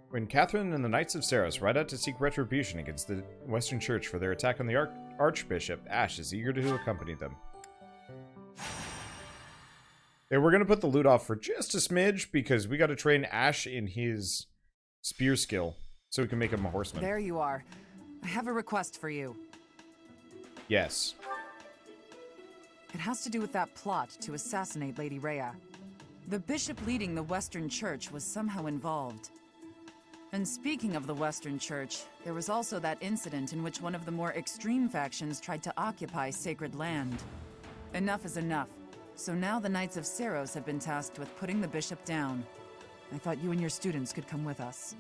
When Catherine and the Knights of Seiros ride out to seek retribution against the Western Church for their attack on the Archbishop, Ash is eager to accompany them. Yeah, we're going to put the loot off for just a smidge, because we got to train Ash in his spear skill, so we can make him a horseman. There you are. I have a request for you. Yes. It has to do with that plot to assassinate Lady Rhea. The bishop leading the Western Church was somehow involved. And speaking of the Western Church, there was also that incident in which one of the more extreme factions tried to occupy sacred land. Enough is enough. So now the Knights of Seiros have been tasked with putting the bishop down. I thought you and your students could come with us.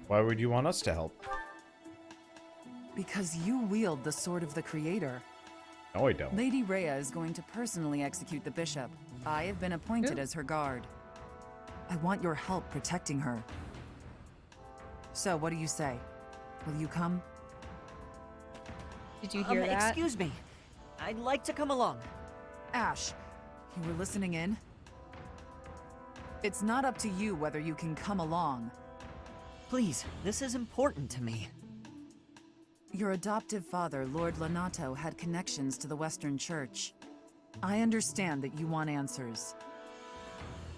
Why would you want us to help? Because you wield the Sword of the Creator. No, I don't. Lady Rhea is going to personally execute the bishop. I have been appointed as her guard. I want your help protecting her. So, what do you say? Will you come? Did you hear that? Excuse me. I'd like to come along. Ash, you were listening in? It's not up to you whether you can come along. Please, this is important to me. Your adoptive father, Lord Lanato, had connections to the Western Church. I understand that you want answers.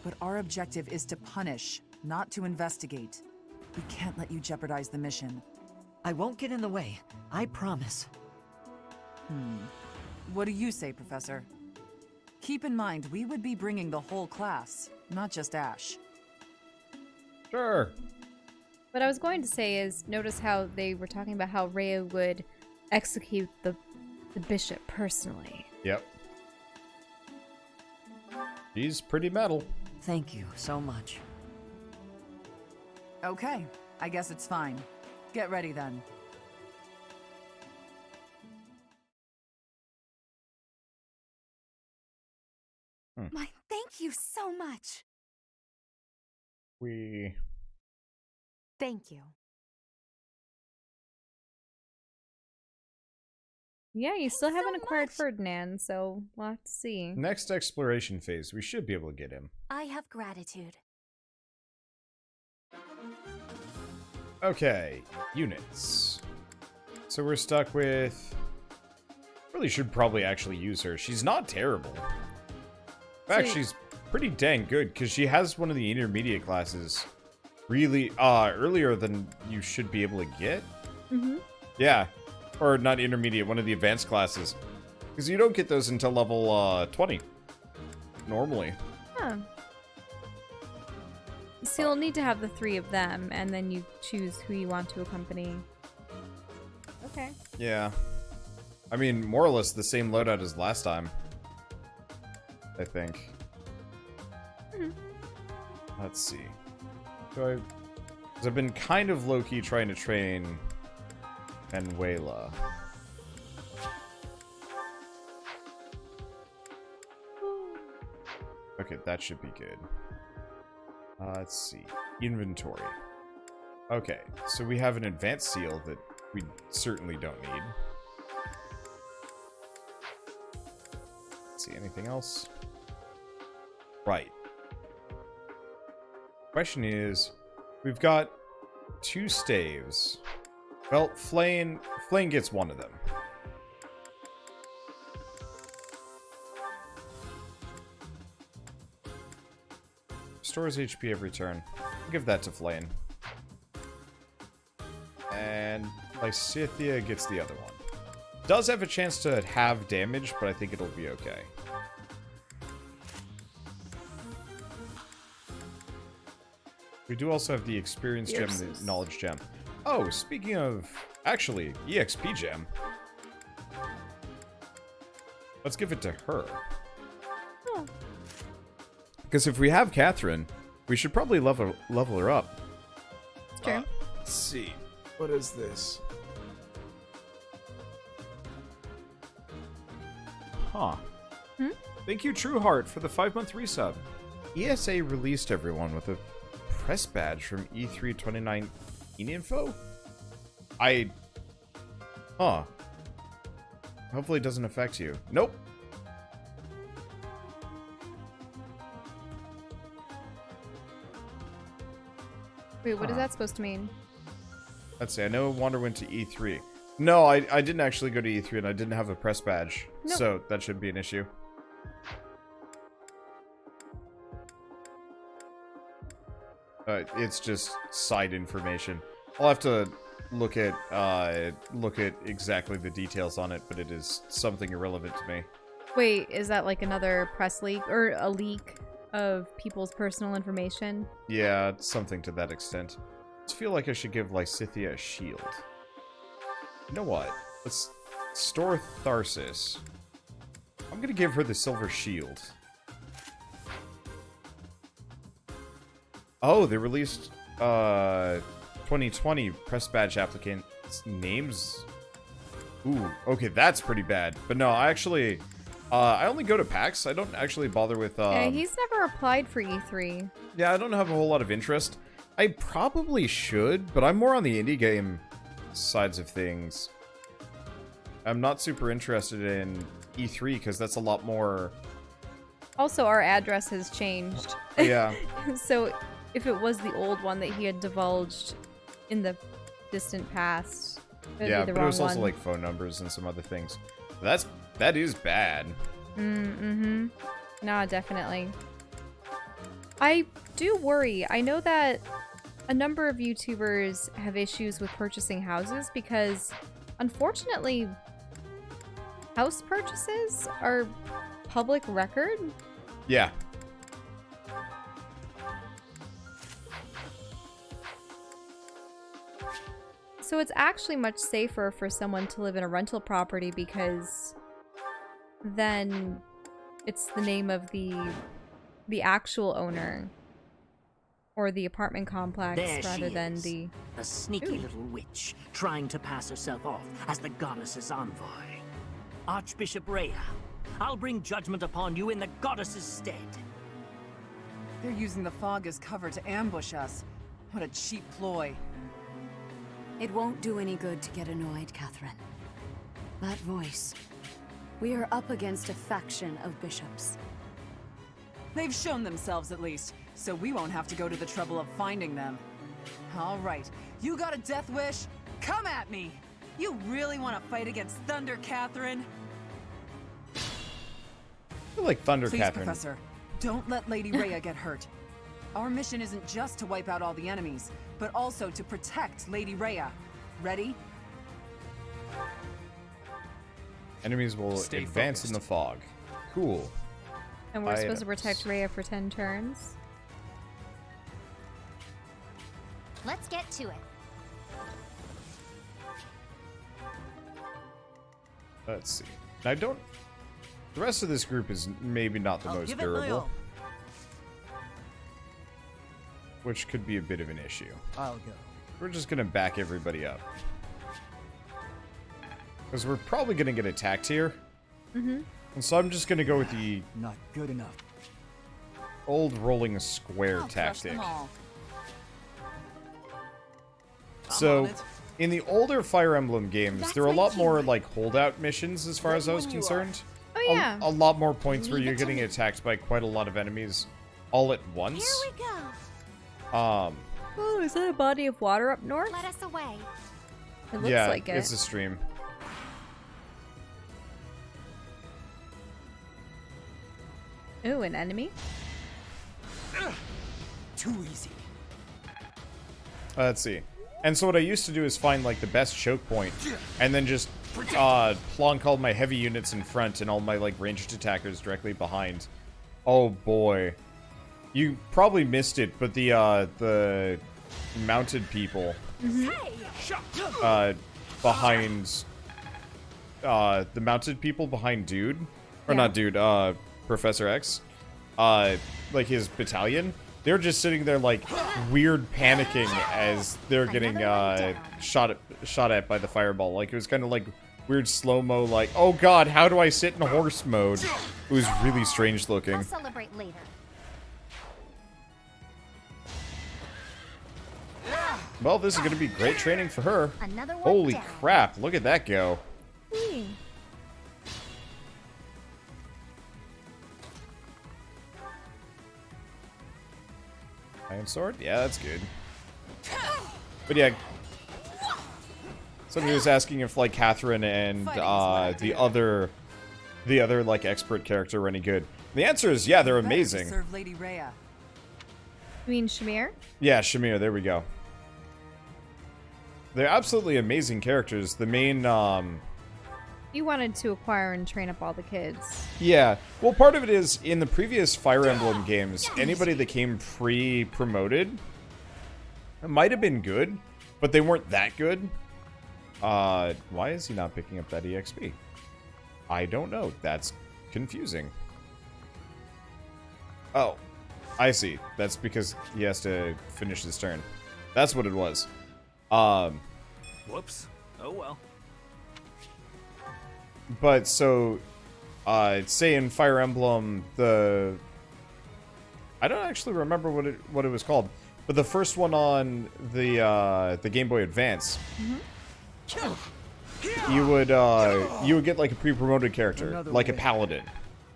But our objective is to punish, not to investigate. We can't let you jeopardize the mission. I won't get in the way. I promise. What do you say, Professor? Keep in mind, we would be bringing the whole class, not just Ash. Sure. What I was going to say is, notice how they were talking about how Rhea would execute the bishop personally. Yep. He's pretty metal. Thank you so much. Okay, I guess it's fine. Get ready then. My thank you so much. Thank you. Yeah, you still haven't so acquired much. Ferdinand, so we'll have to see. Next exploration phase, we should be able to get him. I have gratitude. Okay, units. So we're stuck with... Really should probably actually use her. She's not terrible. In fact, she's pretty dang good, because she has one of the intermediate classes really earlier than you should be able to get. Yeah. Or not intermediate, one of the advanced classes. Because you don't get those until level 20. Normally. Huh. So you'll need to have the 3 of them, and then you choose who you want to accompany. Okay. Yeah. I mean, more or less the same loadout as last time. I think. Let's see. So I've been kind of low-key trying to train Manuela. Okay, that should be good. Let's see. Inventory. Okay, so we have an advanced seal that we certainly don't need. Let's see, anything else? Right. Question is, we've got 2 staves. Well, Flane gets one of them. Restores HP every turn. I'll give that to Flane. And Lysithia gets the other one. Does have a chance to have damage, but I think it'll be okay. We do also have the experience gem and the knowledge gem. Oh, speaking of, actually, EXP gem. Let's give it to her. Because if we have Catherine, we should probably level her up. True. Let's see. What is this? Huh. Thank you, Trueheart, for the 5-month resub. ESA released everyone with a press badge from E3 2019 info? Huh. Hopefully it doesn't affect you. Nope. Wait, what is that supposed to mean? Let's see, I know Wander went to E3. No, I didn't actually go to E3 and I didn't have a press badge. Nope. So that shouldn't be an issue. It's just side information. I'll have to look at exactly the details on it, but it is something irrelevant to me. Wait, is that like another press leak or a leak of people's personal information? Yeah, it's something to that extent. I just feel like I should give Lysithia a shield. You know what? Let's store Tharsis. I'm gonna give her the silver shield. Oh, they released 2020 press badge applicants names. Ooh, okay, that's pretty bad. But no, I actually I only go to PAX. I don't actually bother with Yeah, he's never applied for E3. Yeah, I don't have a whole lot of interest. I probably should, but I'm more on the indie game sides of things. I'm not super interested in E3 because that's a lot more. Also, our address has changed. Yeah. So, if it was the old one that he had divulged in the distant past, it would Yeah, be the but wrong it was also one. like phone numbers and some other things. That is bad. Mm-hmm. No, definitely. I do worry. I know that a number of YouTubers have issues with purchasing houses because, unfortunately, house purchases are public record. Yeah. So it's actually much safer for someone to live in a rental property because then it's the name of the actual owner or the apartment complex There rather she than is. the... A sneaky Ooh. little witch, trying to pass herself off as the goddess's envoy. Archbishop Rhea, I'll bring judgment upon you in the goddess's stead. They're using the fog as cover to ambush us. What a cheap ploy. It won't do any good to get annoyed, Catherine. That voice. We are up against a faction of bishops. They've shown themselves at least, so we won't have to go to the trouble of finding them. All right, you got a death wish? Come at me! You really want to fight against Thunder, Catherine? I feel like Thunder Please, Catherine. Professor, don't let Lady Rhea get hurt. Our mission isn't just to wipe out all the enemies, but also to protect Lady Rhea. Ready? Enemies will Stay advance in the fog. Cool. And we're supposed to Items. protect Rhea for 10 turns. Let's get to it. Let's see. I don't. The rest of this group is maybe not the most durable, which could be a bit of an issue. I'll go. We're just gonna back everybody up. Because we're probably gonna get attacked here. Mm-hmm. And so I'm just gonna go with the Not good enough. old rolling square I'll crush tactic. them all. So, on it. in the older Fire Emblem games, That's there were a my lot more teamwork. like holdout missions as far as I was When you are. concerned. Oh, yeah. A lot more points where Leave you're it to getting me. attacked by quite a lot of enemies all at once. Here we go. Oh, is that a body of water up north? Let us away. It looks Yeah, like it. it's a stream. Ooh, an enemy? Too easy. Let's see. And so what I used to do is find like the best choke point, and then just plonk all my heavy units in front and all my like ranged attackers directly behind. Oh boy, you probably missed it, but the mounted people behind the mounted people behind Dude, or Yeah. not Dude, Professor X, like his battalion. They're just sitting there like weird panicking as they're getting Another one down. shot at by the fireball. Like it was kind of like weird slow-mo, like, oh god, how do I sit in horse mode? It was really strange looking. I'll celebrate later. Well, this is gonna be great training for her. Another one Holy down. crap, look at that go. Whee. Iron sword? Yeah, that's good. But yeah, somebody was asking if like Catherine and the other like expert character were any good. The answer is yeah, they're amazing. Serve Lady Rhea. You mean Shamir? Yeah, Shamir, there we go. They're absolutely amazing characters. The main You wanted to acquire and train up all the kids. yeah, well, part of it is in the previous Fire Emblem games, anybody that came pre-promoted might have been good, but they weren't that good. Why is he not picking up that EXP? I don't know. That's confusing. Oh, I see. That's because he has to finish his turn. That's what it was. Whoops. Oh well. But so, say in Fire Emblem, I don't actually remember what it was called, but the first one on the Game Boy Advance, you would get like a pre-promoted character, like a paladin,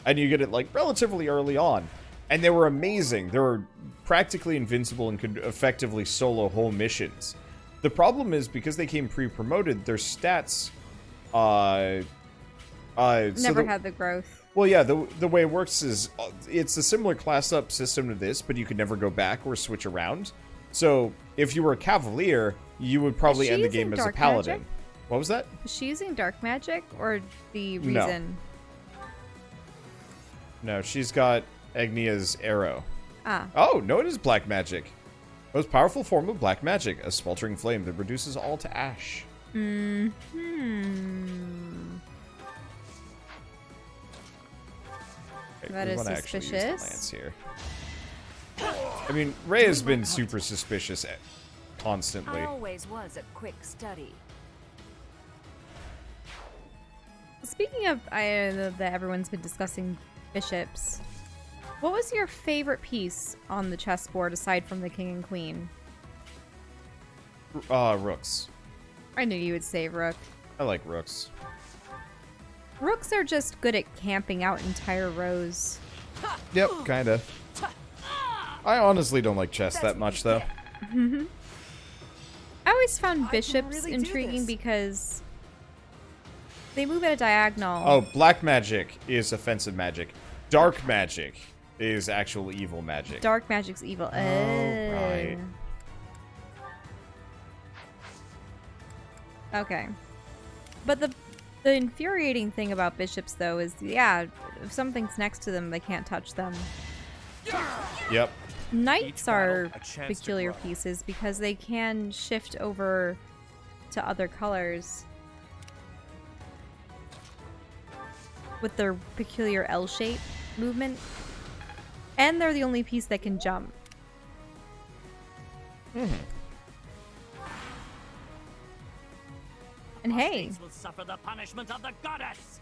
and you get it like relatively early on, and they were amazing. They were practically invincible and could effectively solo whole missions. The problem is because they came pre-promoted, their stats, Never had the growth. well, yeah, the way it works is it's a similar class up system to this, but you could never go back or switch around. So if you were a cavalier, you would probably end the game as a paladin. Magic? What was that? Is she using dark magic or the reason? No, she's got Agnia's arrow. Ah. Oh, no, it is black magic. Most powerful form of black magic, a sweltering flame that reduces all to ash. Hmm. Okay, That we is wanna actually use the suspicious. lance here. I mean, Ray has been super suspicious constantly. I always was a quick study. Speaking of, I know that everyone's been discussing bishops. What was your favorite piece on the chessboard aside from the king and queen? Rooks. I knew you would say rook. I like rooks. Rooks are just good at camping out entire rows. Yep, kinda. I honestly don't like chess that much, though. I always found bishops really do intriguing this. because they move at a diagonal. Oh, black magic is offensive magic. Dark magic is actual evil magic. Dark magic's evil. Oh, right. Okay. But the infuriating thing about bishops, though, is, yeah, if something's next to them, they can't touch them. Yep. Knights are a chance to peculiar grow. pieces because they can shift over to other colors with their peculiar L-shape movement. And they're the only piece that can jump. And hey, Will suffer the punishment of the goddess.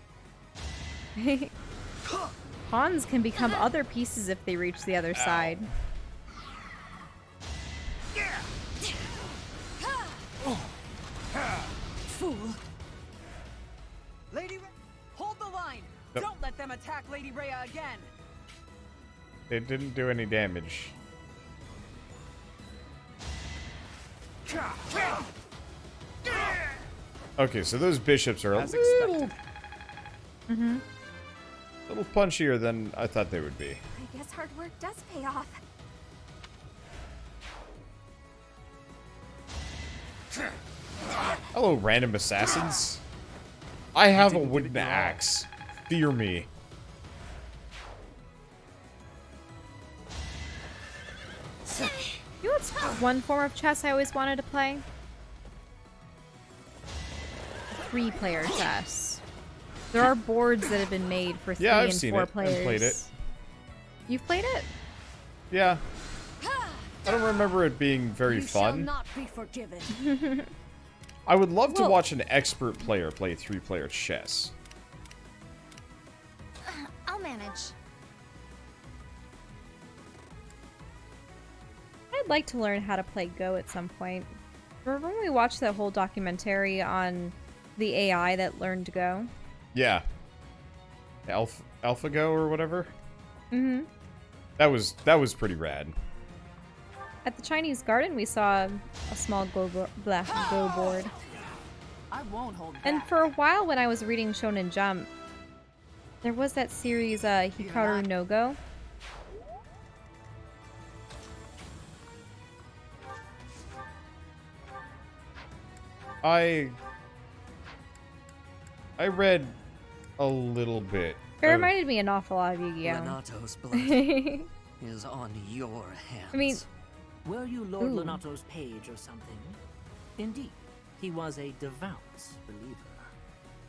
pawns can become other pieces if they reach the other side. Fool. Lady Rhea, hold the line! Yep. Don't let them attack Lady Rhea again! It didn't do any damage. Okay, so those bishops are a little punchier than I thought they would be. I guess hard work does pay off. Hello, random assassins. I have a wooden axe. Fear me. You know what's one form of chess I always wanted to play? 3-player chess. There are boards that have been made for 3 Yeah, I've and seen 4 it and players. played it. You've played it? Yeah. I don't remember it being very You shall fun. not be forgiven. I would love to Well- watch an expert player play 3-player chess. I'll manage. I'd like to learn how to play Go at some point. Remember when we watched that whole documentary on the AI that learned Go? Yeah. AlphaGo or whatever. Mm-hmm. That was pretty rad. At the Chinese garden, we saw a small go board. I won't hold back. And for a while, when I was reading Shonen Jump, there was that series, Hikaru no Go. I read a little bit. It reminded me an awful lot of Yu-Gi-Oh! Lenato's blood I is on your hands. mean, Were you Lord Ooh. Lenato's page or something? Indeed, he was a devout believer.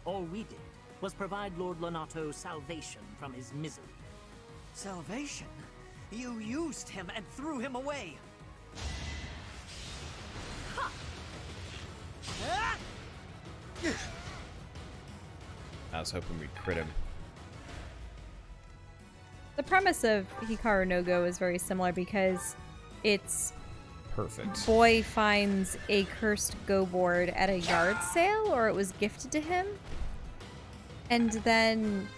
All we did was provide Lord Lenato salvation from his misery. Salvation? You used him and threw him away. I was hoping we'd crit him. the premise of Hikaru no Go is very similar because it's Perfect. boy finds a cursed go board at a yard sale, or it was gifted to him. And then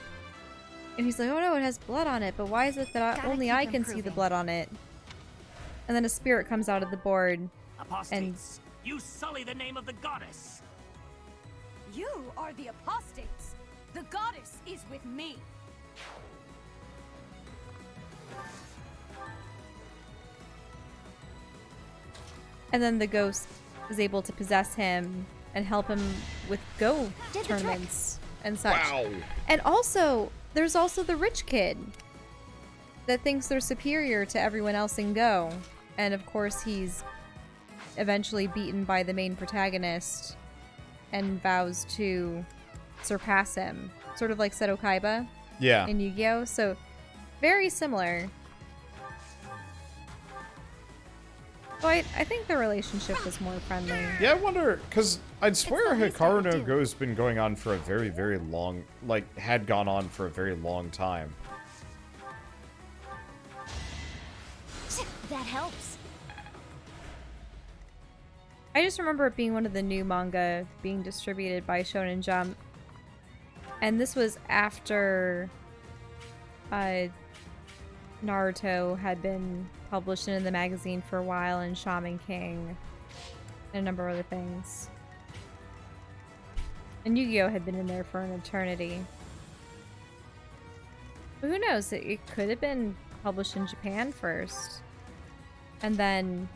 he's like, oh no, it has blood on it, but why is it that only I can see the blood on it? And then a spirit comes out of the board. Apostates, you sully the name of the goddess! You are the apostates. The goddess is with me. And then the ghost is able to possess him and help him with go tournaments and such. Wow. And also, there's also the rich kid that thinks they're superior to everyone else in Go. And of course, he's eventually beaten by the main protagonist and vows to surpass him. Sort of like Seto Kaiba Yeah. in Yu-Gi-Oh! So, very similar. So I think the relationship was more friendly. Yeah, I wonder, because I'd swear Hikaru no Go's been going on for a very, very long, like, had gone on for a very long time. That helps. I just remember it being one of the new manga being distributed by Shonen Jump. And this was after Naruto had been published in the magazine for a while, and Shaman King, and a number of other things. And Yu-Gi-Oh! Had been in there for an eternity. But who knows? It could have been published in Japan first. And then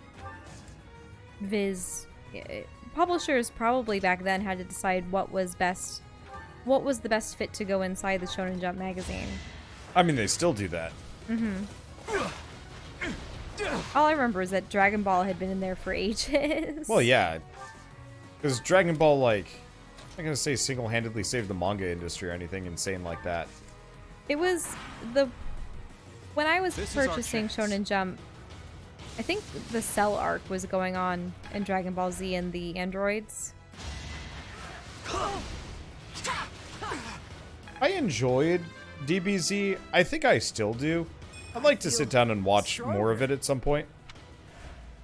publishers probably back then had to decide what was the best fit to go inside the Shonen Jump magazine. I mean, they still do that. All I remember is that Dragon Ball had been in there for ages. Well, yeah. Because Dragon Ball, like, I'm not going to say single-handedly saved the manga industry or anything insane like that. It was when I was purchasing Shonen Jump, I think the Cell arc was going on in Dragon Ball Z and the androids. I enjoyed DBZ. I think I still do. I'd like to sit down and watch more of it at some point.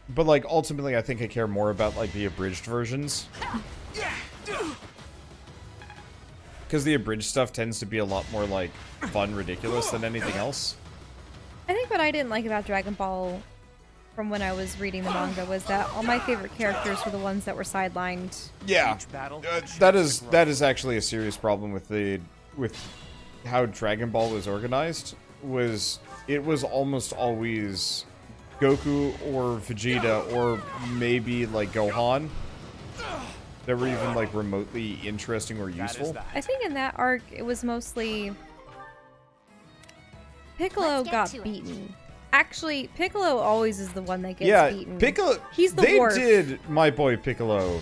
But, like, ultimately, I think I care more about, like, the abridged versions. Because the abridged stuff tends to be a lot more, like, fun, ridiculous than anything else. I think what I didn't like about Dragon Ball from when I was reading the manga was that all my favorite characters were the ones that were sidelined. Yeah, that is actually a serious problem with how Dragon Ball was organized. It was almost always Goku or Vegeta or maybe like Gohan that were even like remotely interesting or useful. I think in that arc it was mostly Piccolo got beaten. Actually, Piccolo always is the one that gets beaten. Piccolo. He's the They dwarf. did my boy Piccolo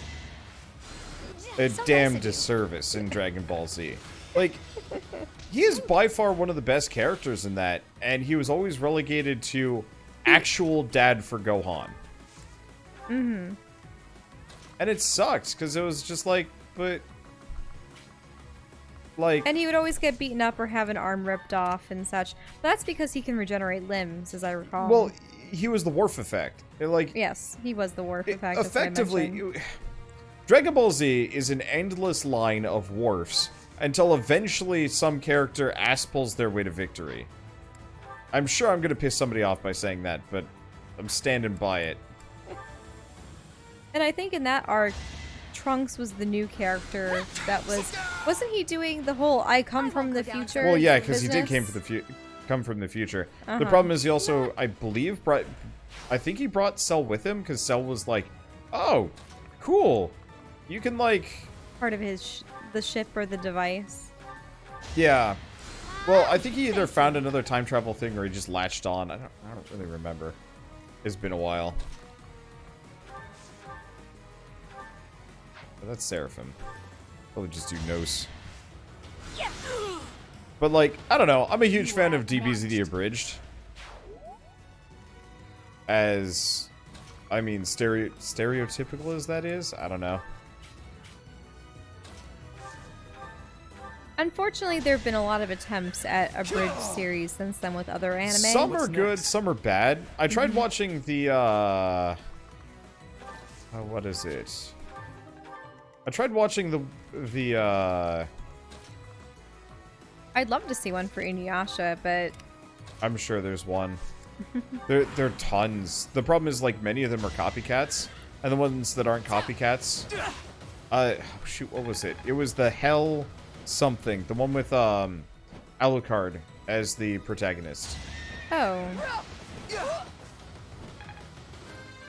a damn disservice in Dragon Ball Z. Like, he is by far one of the best characters in that, and he was always relegated to actual dad for Gohan. Mm-hmm. And it sucks, because it was just like, but... Like... And he would always get beaten up or have an arm ripped off and such. But that's because he can regenerate limbs, as I recall. Well, he was the Worf effect. Yes, he was the Worf effect. Effectively, Dragon Ball Z is an endless line of Worfs until eventually some character ass pulls their way to victory. I'm sure I'm going to piss somebody off by saying that, but I'm standing by it. And I think in that arc, Trunks was the new character that wasn't he doing the whole "I come from the future"? Well, yeah, because he did business? come from the future. The problem is he also, I believe, I think he brought Cell with him because Cell was like, "Oh, cool, you can like." Part of his the ship or the device. Yeah. Well, I think he either found another time travel thing or he just latched on. I don't really remember. It's been a while. But that's Seraphim. Probably just do Nos. But like, I don't know. I'm a huge fan of DBZ the Abridged. As, I mean, stereotypical as that is, I don't know. Unfortunately, there have been a lot of attempts at a bridge series since then with other anime. Some are good, some are bad. I tried watching the, what is it? I tried watching the I'd love to see one for Inuyasha, but I'm sure there's one. There are tons. The problem is, like, many of them are copycats, and the ones that aren't copycats, shoot, what was it? It was the Hell something, the one with Alucard as the protagonist. oh,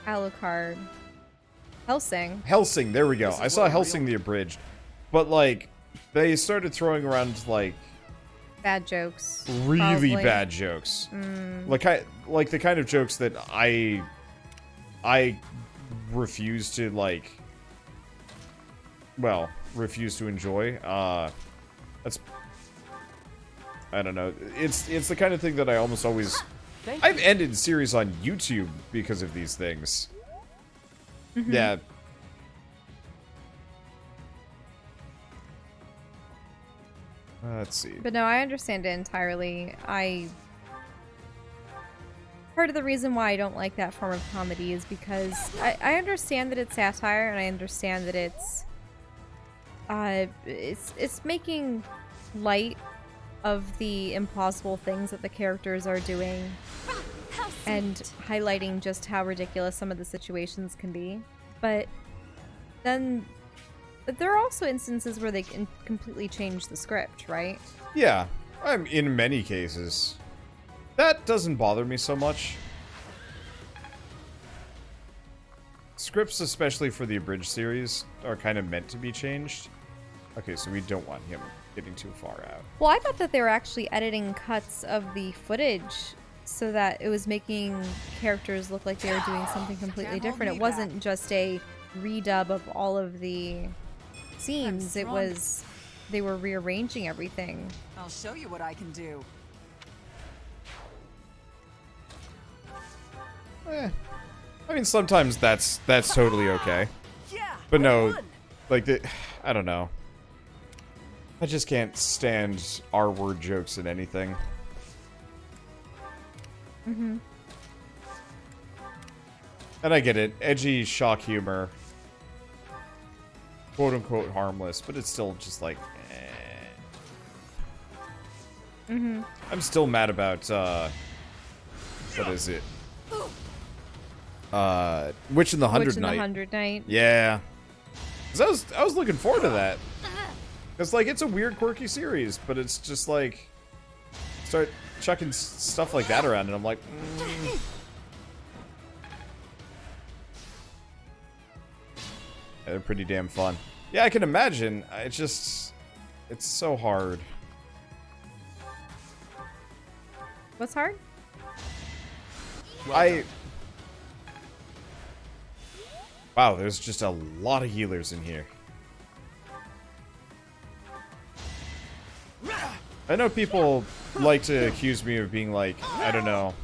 Alucard, Hellsing, there we go. I saw Hellsing the Abridged, but like they started throwing around like bad jokes, really probably. bad jokes, like the kind of jokes that I refuse to like. Well, refuse to enjoy. That's, I don't know. It's the kind of thing that I almost always. I've ended series on YouTube because of these things. Yeah. Let's see. But no, I understand it entirely. Part of the reason why I don't like that form of comedy is because I understand that it's satire, and I understand that it's making light of the implausible things that the characters are doing and highlighting just how ridiculous some of the situations can be. But then there are also instances where they can completely change the script, right? Yeah, in many cases. That doesn't bother me so much. Scripts, especially for the Abridged series, are kind of meant to be changed. Okay, so we don't want him getting too far out. Well, I thought that they were actually editing cuts of the footage so that it was making characters look like they were doing something completely different. It wasn't just a redub of all of the scenes. It was they were rearranging everything. I'll show you what I can do. I mean, sometimes that's totally okay. But no, like, I don't know. I just can't stand R-word jokes in anything. Mm-hmm. And I get it. Edgy shock humor. Quote-unquote harmless, but it's still just like, eh. Mm-hmm. I'm still mad about, what is it? Witch in the Hundred Night. Witch in the Hundred Night. Yeah. 'Cause I was looking forward to that. It's like, it's a weird, quirky series, but it's just like, start chucking stuff like that around, and I'm like, Yeah, they're pretty damn fun. Yeah, I can imagine. It's so hard. What's hard? Wow, there's just a lot of healers in here. I know people like to accuse me of being like, I don't know,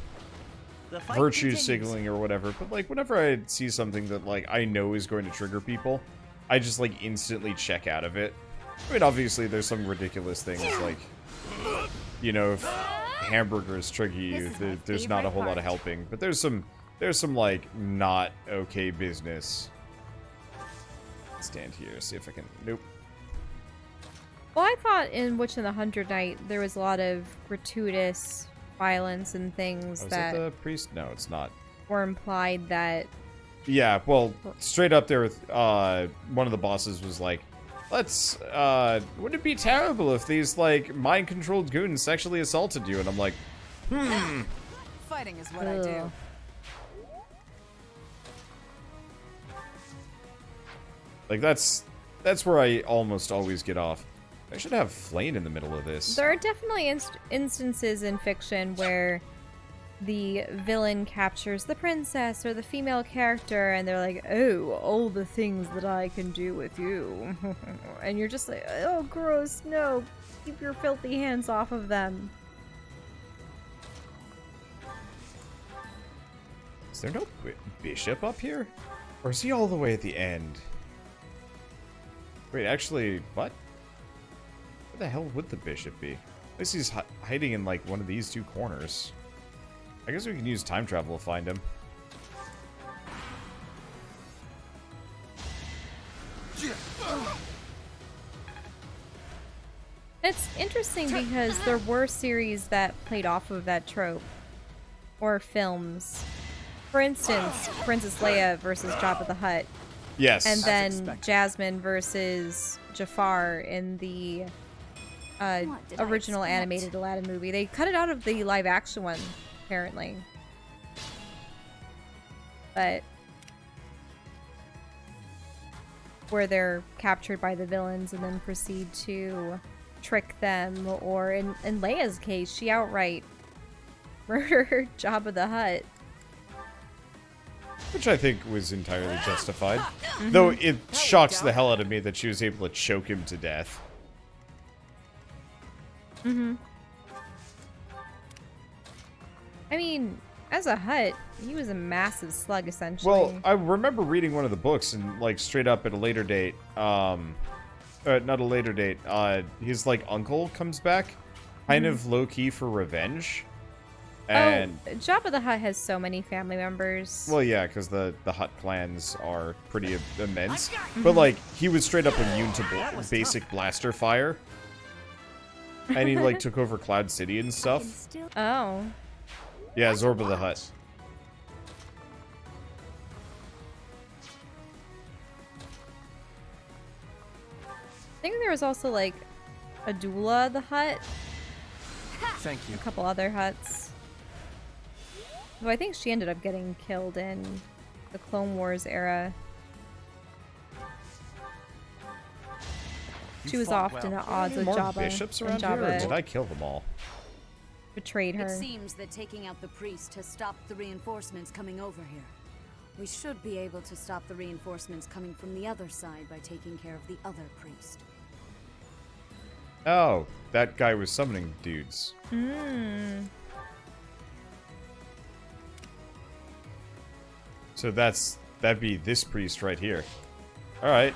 virtue signaling or whatever, but like whenever I see something that like I know is going to trigger people, I just like instantly check out of it. I mean, obviously there's some ridiculous things like, you know, if hamburgers trigger you, there's not a whole lot of helping, but there's some like not okay business. Stand here, see if I can. Nope. Well, I thought in Witch in the Hundred Night there was a lot of gratuitous violence and things Oh, is that that the priest? No, it's not. or implied that. Yeah, well, straight up there, one of the bosses was like, let's, wouldn't it be terrible if these, like, mind-controlled goons sexually assaulted you? And I'm like, Fighting is what I do. Ugh. Like, that's where I almost always get off. I should have Flame in the middle of this. There are definitely instances in fiction where the villain captures the princess or the female character, and they're like, oh, all the things that I can do with you. And you're just like, oh, gross, no. Keep your filthy hands off of them. Is there no bishop up here? Or is he all the way at the end? Wait, actually, what? Where the hell would the bishop be? At least he's hiding in, like, one of these two corners. I guess we can use time travel to find him. It's interesting because there were series that played off of that trope. Or films. For instance, Princess Leia versus Jabba the Hutt. Yes. And then Jasmine versus Jafar in the original animated Aladdin movie. They cut it out of the live action one, apparently. But where they're captured by the villains and then proceed to trick them, or in Leia's case, she outright murdered Jabba the Hutt. Which I think was entirely justified. Though it shocks the hell out of me that she was able to choke him to death. I mean, as a Hutt, he was a massive slug, essentially. Well, I remember reading one of the books and, like, straight up at a later date, not a later date, his, like, uncle comes back, kind of low-key for revenge. And Jabba the Hutt has so many family members. well, yeah, because the Hutt clans are pretty immense. But, like, he was straight up immune to basic blaster fire. And he, like, took over Cloud City and stuff. Oh. Yeah, Zorba the Hutt. I think there was also, like, Adula the Hutt. Thank you. A couple other Hutts. Though I think she ended up getting killed in the Clone Wars era. She was often at odds with More Jabba. bishops and around here, or Jabba did I kill them all? betrayed her. It seems that taking out the priest has stopped the reinforcements coming over here. We should be able to stop the reinforcements coming from the other side by taking care of the other priest. Oh, that guy was summoning dudes. So that'd be this priest right here. Alright.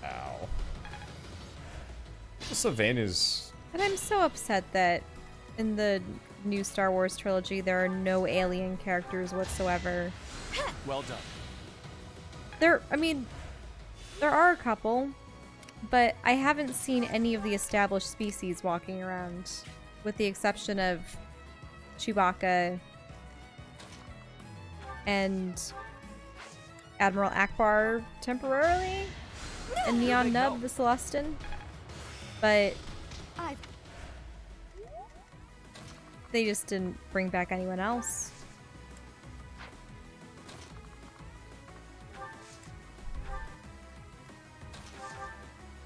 Ow. Savannah's... And I'm so upset that in the new Star Wars trilogy there are no alien characters whatsoever. Well done. There are a couple, but I haven't seen any of the established species walking around, with the exception of Chewbacca and Admiral Akbar temporarily, and Neon Nub the Celestin, but they just didn't bring back anyone else.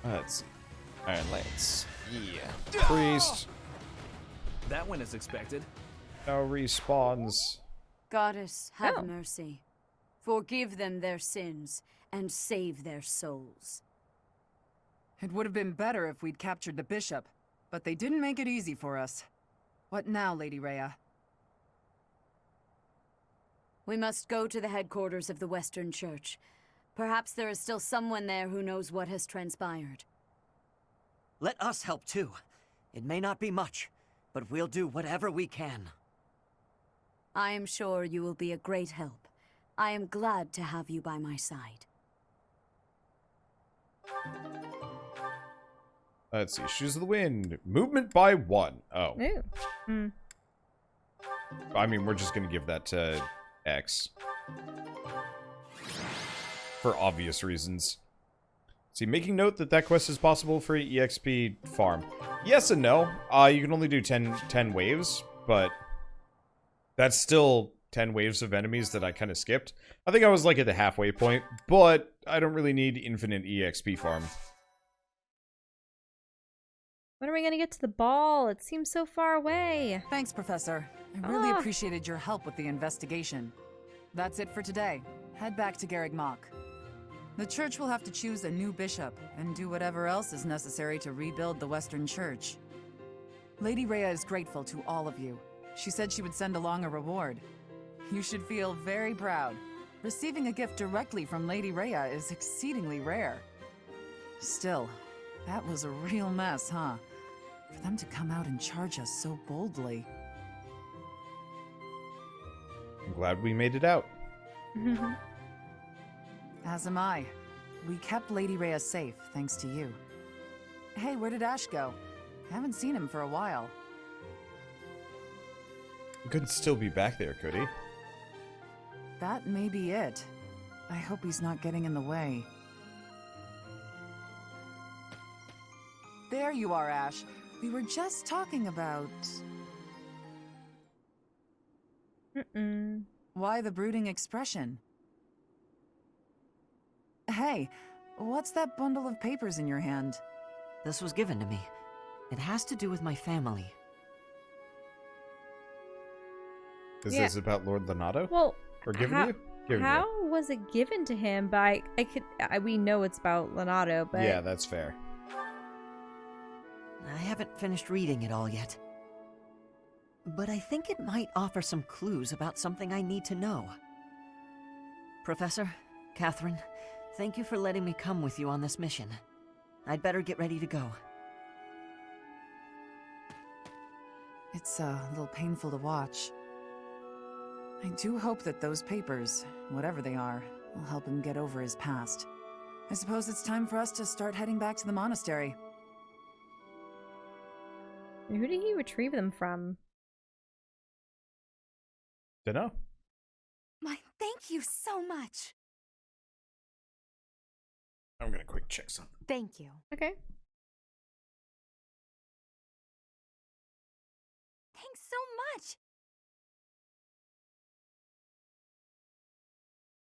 Let's see. Iron Lance. Yeah. Priest. That went as expected. Now respawns. Goddess, have Oh. mercy. Forgive them their sins and save their souls. It would have been better if we'd captured the bishop, but they didn't make it easy for us. What now, Lady Rhea? We must go to the headquarters of the Western Church. Perhaps there is still someone there who knows what has transpired. Let us help too. It may not be much, but we'll do whatever we can. I am sure you will be a great help. I am glad to have you by my side. Let's see. Shoes of the Wind. Movement by 1. Oh. Ooh. Hmm. I mean, we're just going to give that to X. For obvious reasons. See, making note that that quest is possible for EXP farm. Yes and no. You can only do 10 waves, but that's still 10 waves of enemies that I kind of skipped. I think I was like at the halfway point, but I don't really need infinite EXP farm. When are we gonna get to the ball? It seems so far away. Thanks, Professor. I really appreciated your help with the investigation. That's it for today. Head back to Garreg Mach. The church will have to choose a new bishop and do whatever else is necessary to rebuild the Western Church. Lady Rhea is grateful to all of you. She said she would send along a reward. You should feel very proud. Receiving a gift directly from Lady Rhea is exceedingly rare. Still, that was a real mess, huh? For them to come out and charge us so boldly. I'm glad we made it out. As am I. We kept Lady Rhea safe, thanks to you. Hey, where did Ash go? Haven't seen him for a while. He couldn't still be back there, could he? That may be it. I hope he's not getting in the way. There you are, Ash. We were just talking about... Why the brooding expression? Hey, what's that bundle of papers in your hand? This was given to me. It has to do with my family. Is Yeah. this about Lord Lonato? Well, Or given to you? Given to how was it given to him? But we know it's about Lonato, but Yeah, that's fair. I haven't finished reading it all yet. But I think it might offer some clues about something I need to know. Professor, Catherine, thank you for letting me come with you on this mission. I'd better get ready to go. It's a little painful to watch. I do hope that those papers, whatever they are, will help him get over his past. I suppose it's time for us to start heading back to the monastery. who did he retrieve them from? Dunno. My thank you so much. I'm gonna quick check something. Thank you. Okay. Thanks so much.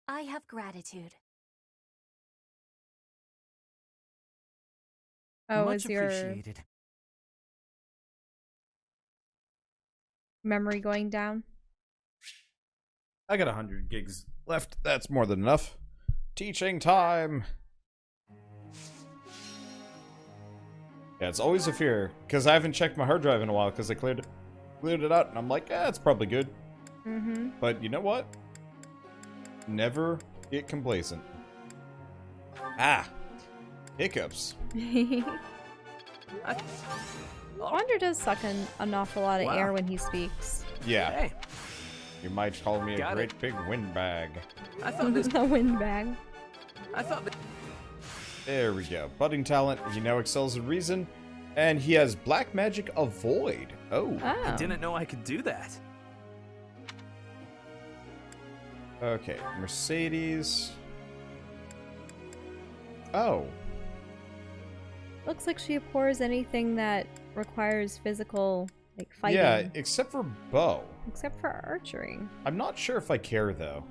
I have gratitude. Oh, Much is your appreciated. memory going down? I got 100 gigs left. That's more than enough. Teaching time! Yeah, it's always a fear, because I haven't checked my hard drive in a while, because I cleared it out, and I'm like, it's probably good. But you know what? Never get complacent. Ah! Hiccups. Wander does suck an awful lot of air when he speaks. Yeah. Hey, You might call me a Got great big windbag. I thought this. A windbag. I thought that. There we go. Budding talent. He now excels in reason. And he has black magic avoid. Oh. Oh. I didn't know I could do that. Okay. Mercedes. Oh. Looks like she abhors anything that requires physical, like, fighting. Yeah, except for bow. Except for archery. I'm not sure if I care, though.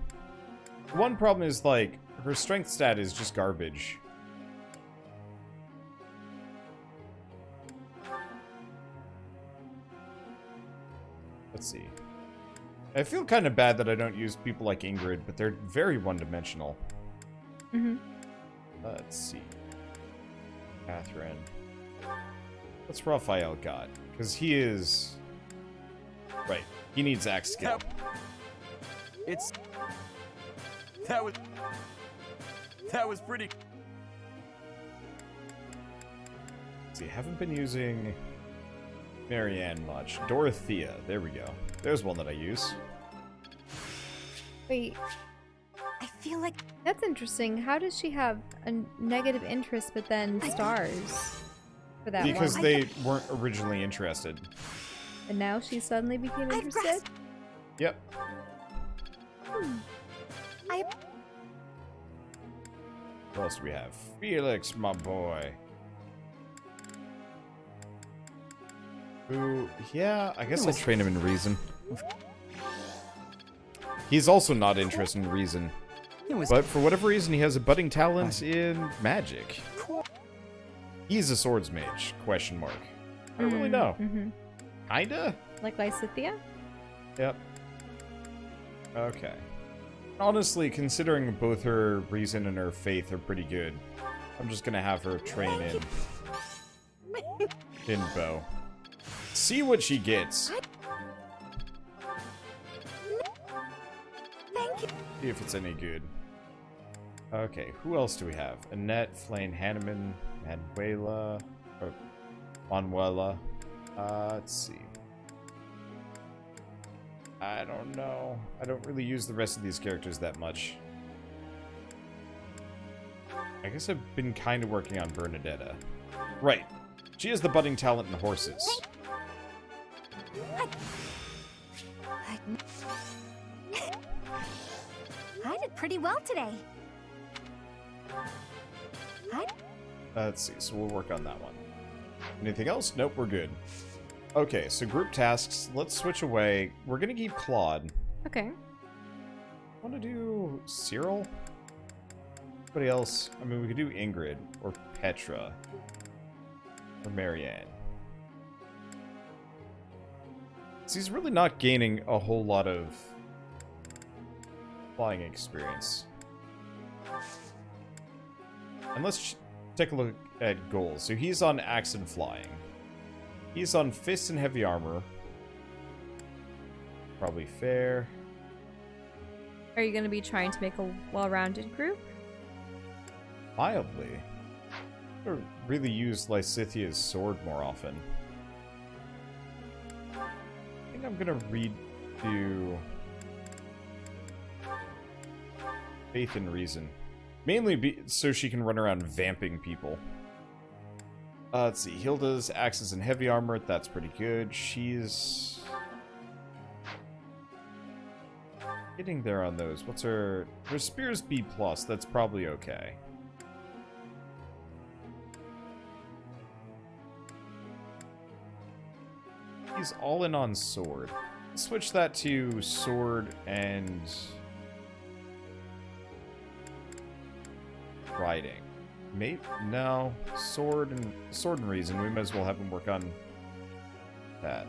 One problem is, like, her strength stat is just garbage. Let's see. I feel kind of bad that I don't use people like Ingrid, but they're very one-dimensional. Let's see. Catherine. What's Raphael got? Because he is... Right. He needs axe skill. It's. That was pretty. See, haven't been using Marianne much. Dorothea. There we go. There's one that I use. Wait, I feel like that's interesting. How does she have a negative interest but then stars? For that Because one. they weren't originally interested. And now she suddenly became interested? Yep. What else do we have? Felix, my boy. Who, yeah, I guess I'll train him in reason. He's also not interested in reason. But for whatever reason, he has a budding talent in magic. He's a swords mage, question mark. I don't really know. Kinda? Like Lysithea? Yep. Okay. Honestly, considering both her reason and her faith are pretty good, I'm just gonna have her train in bow. See what she gets. See if it's any good. Okay, who else do we have? Annette, Flane, Hanneman, Manuela, or Manuela. Let's see. I don't know. I don't really use the rest of these characters that much. I guess I've been kind of working on Bernadetta. Right. She has the budding talent in horses. I did pretty well today. Let's see, so we'll work on that one. Anything else? Nope, we're good. Okay, so group tasks. Let's switch away. We're gonna keep Claude. Okay. Want to do Cyril? Anybody else? I mean, we could do Ingrid, or Petra, or Marianne. So he's really not gaining a whole lot of flying experience. And let's take a look at goals. So he's on axe and flying. He's on fists and heavy armor. Probably fair. Are you going to be trying to make a well-rounded group? Mildly. Or really use Lysithea's sword more often. I think I'm gonna redo Faith and Reason. Mainly so she can run around vamping people. Let's see. Hilda's axes and heavy armor. That's pretty good. She's getting there on those. What's her spear's B+. That's probably okay. He's all in on sword. Switch that to sword and riding. Maybe no, sword and reason. We might as well have him work on that.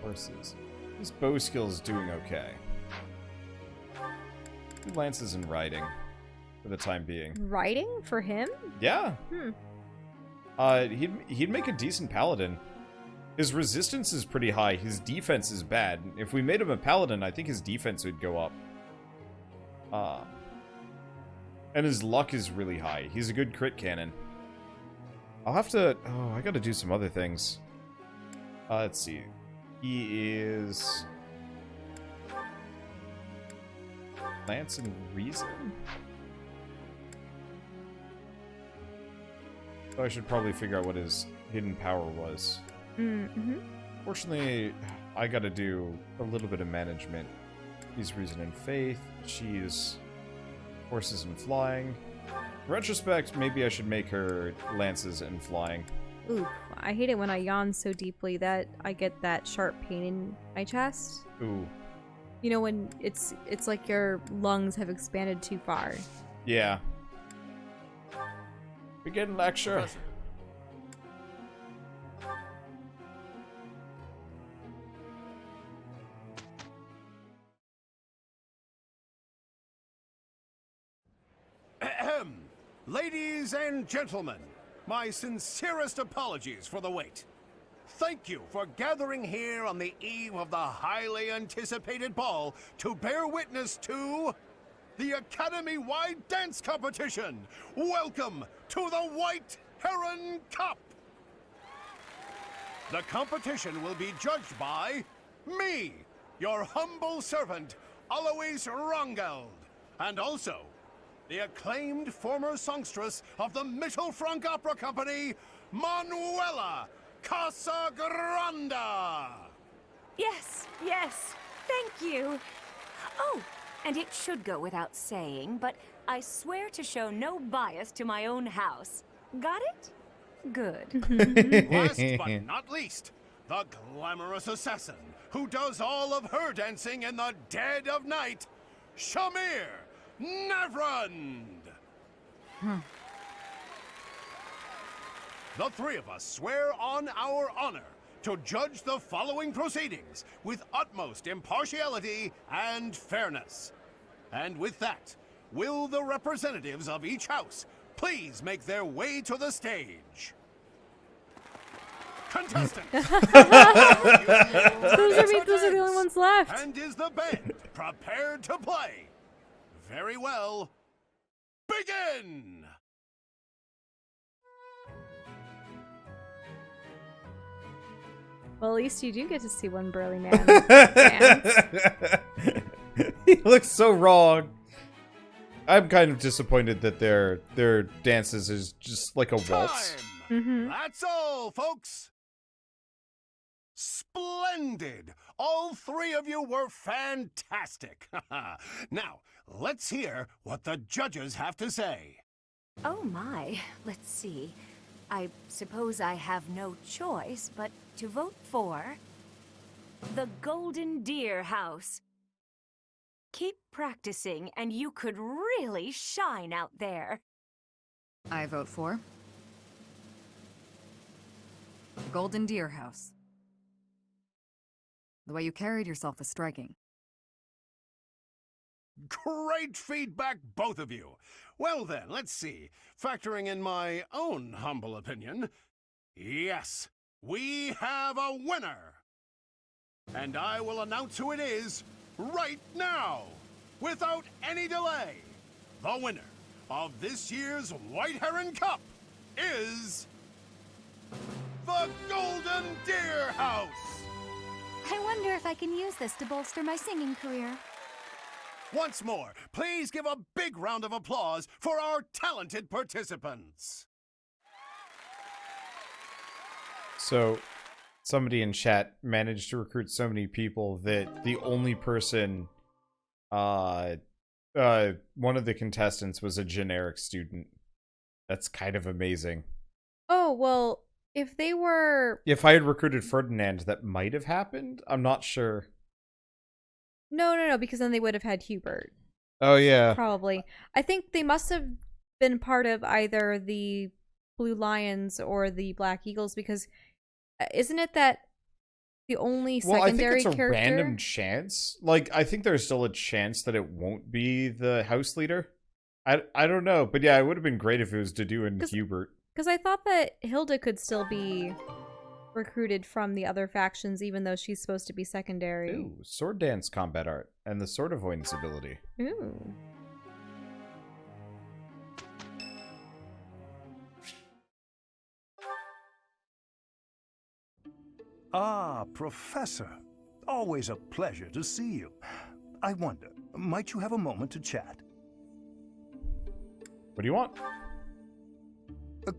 Horses. His bow skill is doing okay. Two lances and riding for the time being. Riding for him? Yeah. He'd make a decent paladin. His resistance is pretty high. His defense is bad. If we made him a paladin, I think his defense would go up. And his luck is really high. He's a good crit cannon. I'll have to... Oh, I gotta do some other things. Let's see. He is... Lance and Reason? So I should probably figure out what his hidden power was. Fortunately, I gotta do a little bit of management. He's Reason and Faith. She's horses and flying. In retrospect, maybe I should make her lances and flying. Ooh, I hate it when I yawn so deeply that I get that sharp pain in my chest. Ooh. You know, when it's like your lungs have expanded too far. Yeah. Begin lecture. Professor. Ladies and gentlemen, my sincerest apologies for the wait. Thank you for gathering here on the eve of the highly anticipated ball to bear witness to the Academy-wide dance competition. Welcome to the White Heron Cup. The competition will be judged by me, your humble servant, Alois Rongeld. and also the acclaimed former songstress of the Mittelfranc Opera Company, Manuela Casagranda. Yes, yes. Thank you. Oh, and it should go without saying, but I swear to show no bias to my own house. Got it? Good. Last but not least, the glamorous assassin who does all of her dancing in the dead of night, Shamir Navrand. The three of us swear on our honor to judge the following proceedings with utmost impartiality and fairness. And with that, will the representatives of each house please make their way to the stage? Contestants! Those are the only ones left. And is the band prepared to play? Very well. Begin! Well, at least you do get to see one burly man dance. He looks so wrong. I'm kind of disappointed that their dances is just like a waltz. Time! That's all, folks. Splendid! All three of you were fantastic. Now, let's hear what the judges have to say. Oh my, let's see. I suppose I have no choice but to vote for the Golden Deer House. Keep practicing and you could really shine out there. I vote for Golden Deer House. The way you carried yourself was striking. Great feedback, both of you. Well then, let's see. Factoring in my own humble opinion, yes, we have a winner. And I will announce who it is right now, without any delay. The winner of this year's White Heron Cup is the Golden Deer House. I wonder if I can use this to bolster my singing career. Once more, please give a big round of applause for our talented participants. So, somebody in chat managed to recruit so many people that the only person, one of the contestants was a generic student. That's kind of amazing. Oh, well, if they were... If I had recruited Ferdinand, that might have happened? I'm not sure. No, because then they would have had Hubert. Oh, yeah. Probably. I think they must have been part of either the Blue Lions or the Black Eagles, because isn't it that the only secondary character? Well, I think it's a random chance. Like, I think there's still a chance that it won't be the house leader. I don't know, but yeah, it would have been great if it was Dedue and Hubert. Because I thought that Hilda could still be recruited from the other factions, even though she's supposed to be secondary. Ooh, sword dance combat art and the sword avoidance ability. Ooh. Ah, Professor. Always a pleasure to see you. I wonder, might you have a moment to chat? What do you want?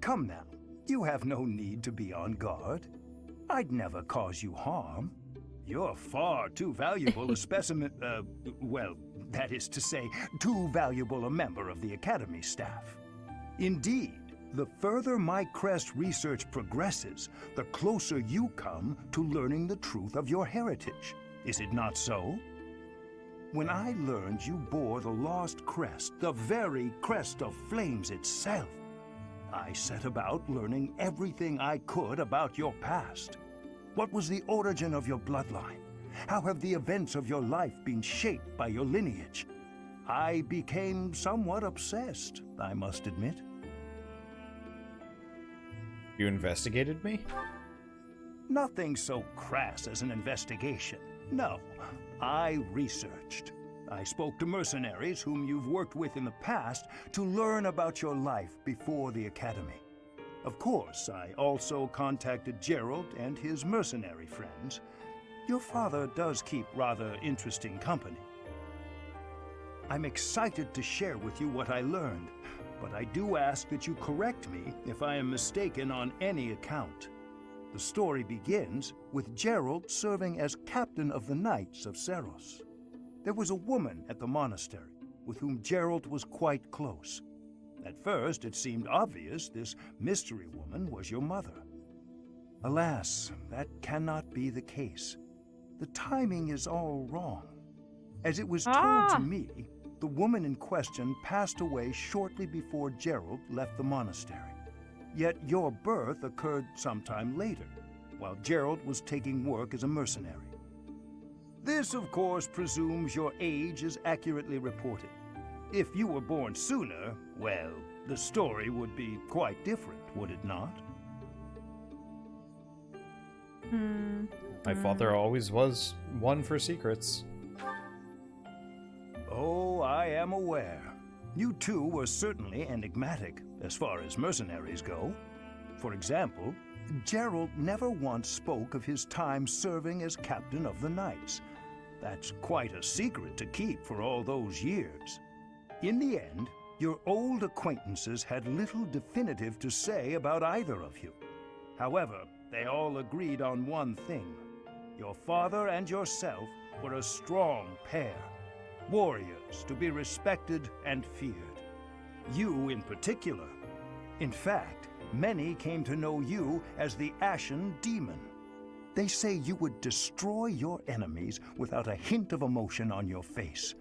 Come now. You have no need to be on guard. I'd never cause you harm. You're far too valuable a specimen, well, that is to say, too valuable a member of the Academy staff. Indeed, the further my Crest research progresses, the closer you come to learning the truth of your heritage. Is it not so? When I learned you bore the lost crest, the very crest of flames itself, I set about learning everything I could about your past. What was the origin of your bloodline? How have the events of your life been shaped by your lineage? I became somewhat obsessed, I must admit. You investigated me? Nothing so crass as an investigation. No, I researched. I spoke to mercenaries whom you've worked with in the past to learn about your life before the Academy. Of course, I also contacted Gerald and his mercenary friends. Your father does keep rather interesting company. I'm excited to share with you what I learned, but I do ask that you correct me if I am mistaken on any account. The story begins with Gerald serving as captain of the Knights of Seiros. There was a woman at the monastery with whom Gerald was quite close. At first, it seemed obvious this mystery woman was your mother. Alas, that cannot be the case. The timing is all wrong. As it was told to me, the woman in question passed away shortly before Gerald left the monastery. Yet your birth occurred sometime later, while Gerald was taking work as a mercenary. This, of course, presumes your age is accurately reported. If you were born sooner, well, the story would be quite different, would it not? My father always was one for secrets. Oh, I am aware. You two were certainly enigmatic, as far as mercenaries go. For example, Gerald never once spoke of his time serving as captain of the Knights. That's quite a secret to keep for all those years. In the end, your old acquaintances had little definitive to say about either of you. However, they all agreed on one thing. Your father and yourself were a strong pair. Warriors to be respected and feared. You in particular. In fact, many came to know you as the Ashen Demon. They say you would destroy your enemies without a hint of emotion on your face.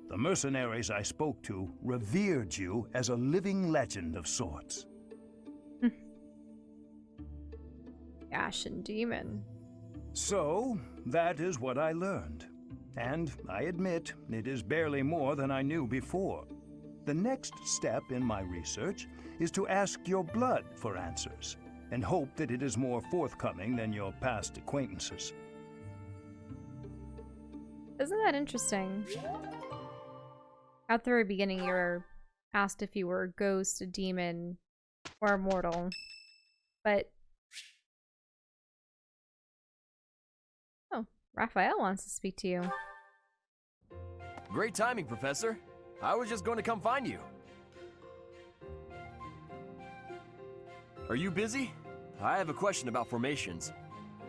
The mercenaries I spoke to revered you as a living legend of sorts. Ashen Demon. So, that is what I learned. And I admit, it is barely more than I knew before. The next step in my research is to ask your blood for answers, and hope that it is more forthcoming than your past acquaintances. Isn't that interesting? At the very beginning, you were asked if you were a ghost, a demon, or a mortal. But... oh, Raphael wants to speak to you. Great timing, Professor. I was just going to come find you. Are you busy? I have a question about formations.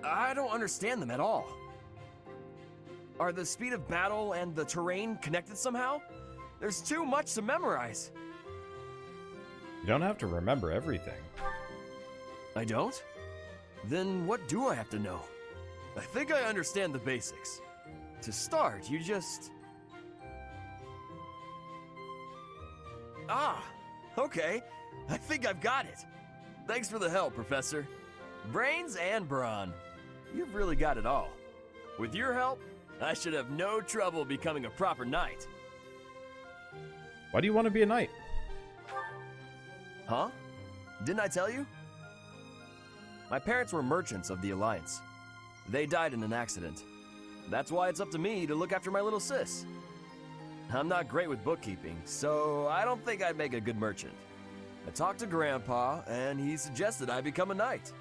I don't understand them at all. Are the speed of battle and the terrain connected somehow? There's too much to memorize. You don't have to remember everything. I don't? Then what do I have to know? I think I understand the basics. To start, you just... ah, okay. I think I've got it. Thanks for the help, Professor. Brains and brawn. You've really got it all. With your help, I should have no trouble becoming a proper knight. Why do you want to be a knight? Huh? Didn't I tell you? My parents were merchants of the Alliance. They died in an accident. That's why it's up to me to look after my little sis. I'm not great with bookkeeping, so I don't think I'd make a good merchant. I talked to Grandpa, and he suggested I become a knight.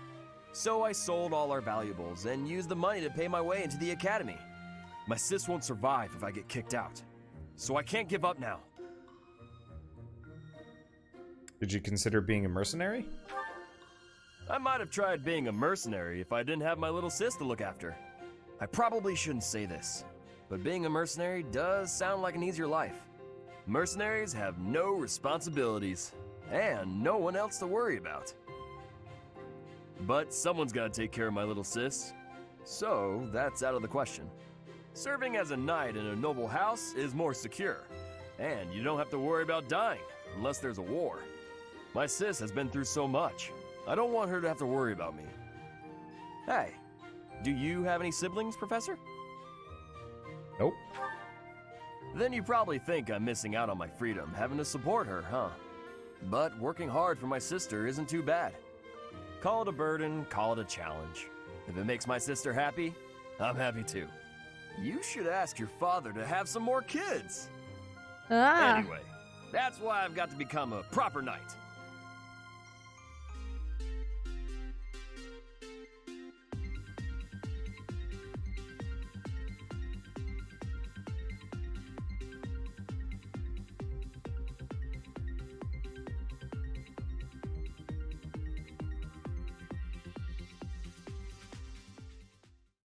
So I sold all our valuables and used the money to pay my way into the academy. My sis won't survive if I get kicked out, so I can't give up now. Did you consider being a mercenary? I might have tried being a mercenary if I didn't have my little sis to look after. I probably shouldn't say this, but being a mercenary does sound like an easier life. Mercenaries have no responsibilities, and no one else to worry about. But someone's got to take care of my little sis, so that's out of the question. Serving as a knight in a noble house is more secure, and you don't have to worry about dying unless there's a war. My sis has been through so much. I don't want her to have to worry about me. Hey, do you have any siblings, Professor? Nope. Then you probably think I'm missing out on my freedom, having to support her, huh? But working hard for my sister isn't too bad. Call it a burden, call it a challenge. If it makes my sister happy, I'm happy too. You should ask your father to have some more kids. Ah. Anyway, that's why I've got to become a proper knight.